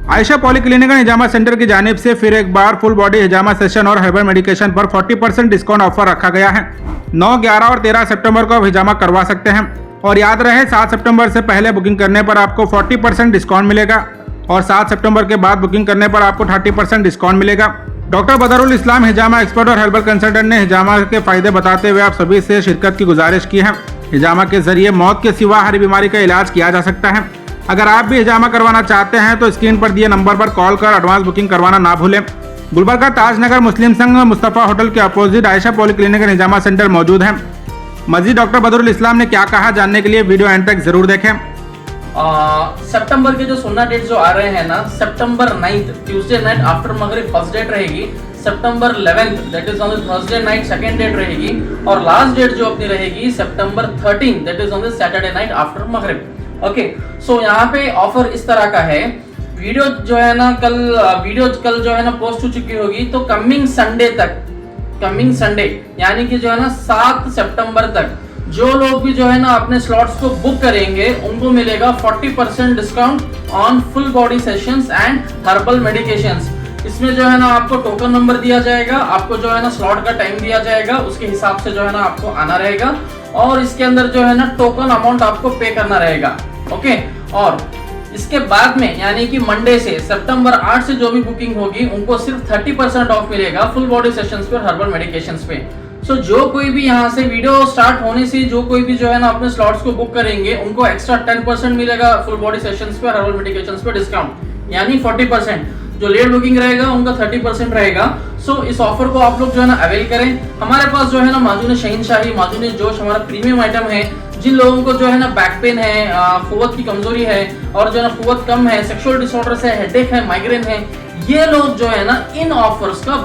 Ayesha polyclinic and hijama centre की जानिब से फिर एक बार फुल बॉडी हिजामा सेशन और हर्बल मेडिकेशन पर 40% डिस्काउंट ऑफर रखा गया है। 9, 11 और 13 सितंबर को आप हिजामा करवा सकते हैं और याद रहे 7 सितंबर से पहले बुकिंग करने पर आपको 40% डिस्काउंट मिलेगा और 7 सितंबर के बाद बुकिंग करने पर आपको 30% डिस्काउंट मिलेगा। डॉक्टर बदरुल इस्लाम हिजामा एक्सपर्ट और हर्बल कंसल्टेंट ने हिजामा के फायदे बताते हुए आप सभी से शिरकत की गुजारिश की है। हिजामा के जरिए मौत के सिवा हर बीमारी का इलाज किया जा सकता है। अगर आप भी हिजामा करवाना चाहते हैं तो स्क्रीन पर दिए नंबर पर कॉल कर एडवांस बुकिंग करवाना ना भूलें। गुलबर्गा ताजनगर मुस्लिम संघ मुस्तफ़ा होटल के opposite Ayesha polyclinic and hijama centre मौजूद है। मजीद डॉक्टर बदरुल इस्लाम ने क्या कहा जानने के लिए वीडियो एंड तक जरूर देखें। सितंबर के जो सुन्ना डेट जो आ रहे हैं ना, सितंबर 9 ट्यूसडे नाइट आफ्टर मगरिब फर्स्ट डेट रहेगी, सितंबर 11 that is on the Thursday night second date रहेगी और लास्ट डेट जो अपनी रहेगी सितंबर 13 that is on the Saturday night after मगरिब। ओके, सो यहाँ पे ऑफर इस तरह का है। वीडियो जो है ना कल जो है ना पोस्ट हो चुकी होगी, तो कमिंग संडे यानी कि जो है ना 7 सितंबर तक जो लोग भी जो है ना अपने स्लॉट्स को बुक करेंगे उनको मिलेगा 40% discount on full body sessions and herbal medications. इसमें जो है ना आपको टोकन नंबर दिया जाएगा, आपको जो है ना स्लॉट का टाइम दिया जाएगा, उसके हिसाब से जो है ना आपको आना रहेगा और इसके अंदर जो है ना टोकन अमाउंट आपको पे करना रहेगा। ओके, और इसके बाद में यानी कि मंडे से सितंबर 8 से जो भी बुकिंग होगी उनको सिर्फ 30% ऑफ मिलेगा फुल बॉडी सेशंस पे और हर्बल मेडिकेशंस पे। सो जो कोई भी यहाँ से वीडियो स्टार्ट होने से जो कोई भी जो है ना अपने स्लॉट्स को बुक करेंगे उनको एक्स्ट्रा 10% मिलेगा फुल बॉडी सेशंस पे हर्बल मेडिकेशंस पे डिस्काउंट, यानी 40%। जो लेट बुकिंग रहेगा उनका 30% रहेगा। सो इस ऑफर को आप लोग जो है ना अवेल करें। हमारे पास जो है ना माजून शहीनशाही, माजून जोश हमारा प्रीमियम आइटम है। जिन लोगों को जो है ना बैक पेन है, कुव्वत की कमजोरी है और जो है ना कुव्वत कम है, सेक्सुअल डिसऑर्डर्स है, हेडेक है, माइग्रेन है, ये लोग जो है ना इन ऑफर्स का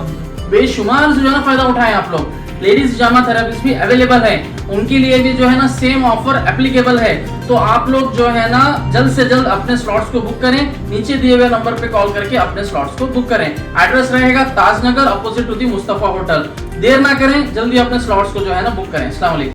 बेशुमार जो है ना फायदा उठाएं आप लोग। लेडीज हिजामा थेरेपिस्ट भी अवेलेबल है, उनके लिए भी जो है ना सेम ऑफर एप्लीकेबल है। तो आप लोग जो है ना जल्द से जल्द अपने स्लॉट्स को बुक करें, नीचे दिए हुए नंबर पे कॉल करके अपने स्लॉट्स को बुक करें। एड्रेस रहेगा Tajnagar opposite to the Mustafa hotel. देर ना करें, जल्दी अपने स्लॉट्स को जो है ना बुक करें। अस्सलाम वालेकुम।